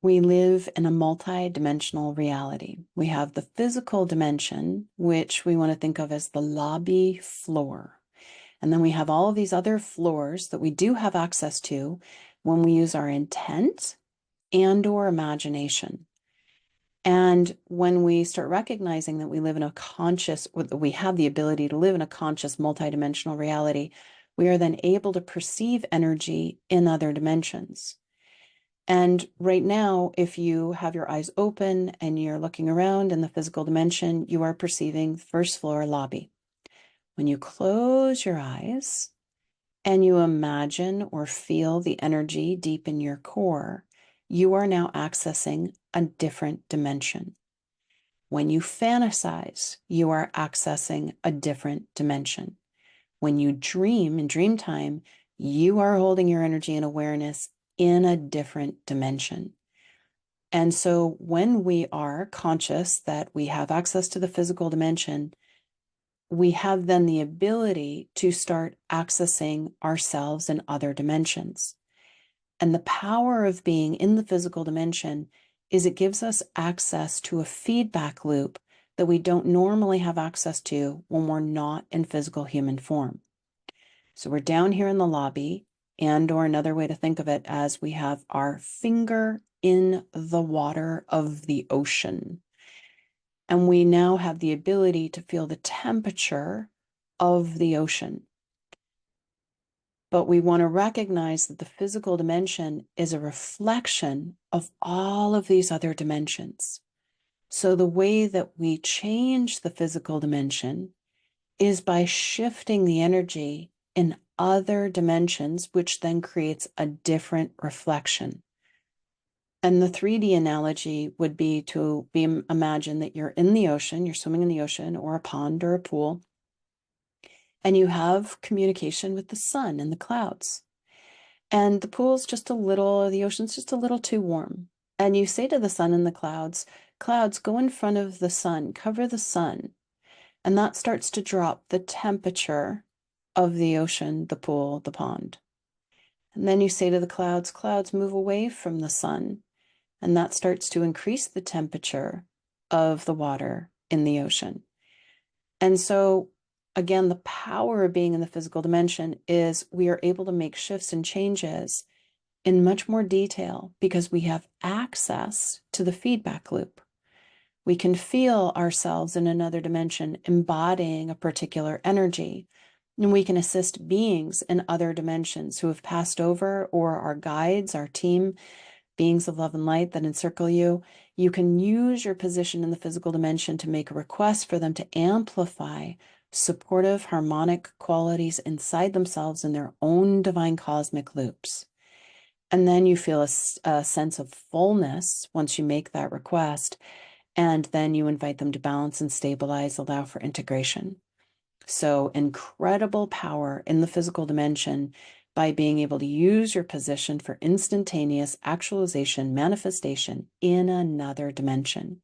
We live in a multi-dimensional reality. We have the physical dimension, which we want to think of as the lobby floor. And then we have all of these other floors that we do have access to when we use our intent and/or imagination. And when we start recognizing that we live in a conscious, we have the ability to live in a conscious multidimensional reality, we are then able to perceive energy in other dimensions. And right now, if you have your eyes open and you're looking around in the physical dimension, you are perceiving first floor lobby. When you close your eyes and you imagine or feel the energy deep in your core, you are now accessing a different dimension. When you fantasize, you are accessing a different dimension. When you dream in dream time, you are holding your energy and awareness in a different dimension. And so when we are conscious that we have access to the physical dimension, we have then the ability to start accessing ourselves in other dimensions. And the power of being in the physical dimension is it gives us access to a feedback loop that we don't normally have access to when we're not in physical human form. So we're down here in the lobby, or another way to think of it as we have our finger in the water of the ocean. And we now have the ability to feel the temperature of the ocean. But we want to recognize that the physical dimension is a reflection of all of these other dimensions. So the way that we change the physical dimension is by shifting the energy in other dimensions, which then creates a different reflection. And the 3D analogy would be to imagine that you're in the ocean, you're swimming in the ocean or a pond or a pool, and you have communication with the sun and the clouds. And the pool's just a little, the ocean's just a little too warm. And you say to the sun and the clouds, clouds, go in front of the sun, cover the sun. And that starts to drop the temperature of the ocean, the pool, the pond. And then you say to the clouds, clouds, move away from the sun. And that starts to increase the temperature of the water in the ocean. And so, again, the power of being in the physical dimension is we are able to make shifts and changes in much more detail because we have access to the feedback loop. We can feel ourselves in another dimension embodying a particular energy, and we can assist beings in other dimensions who have passed over, or our guides, our team, beings of love and light that encircle you. You can use your position in the physical dimension to make a request for them to amplify supportive, harmonic qualities inside themselves in their own divine cosmic loops. And then you feel a sense of fullness once you make that request. And then you invite them to balance and stabilize, allow for integration. So incredible power in the physical dimension by being able to use your position for instantaneous actualization, manifestation in another dimension.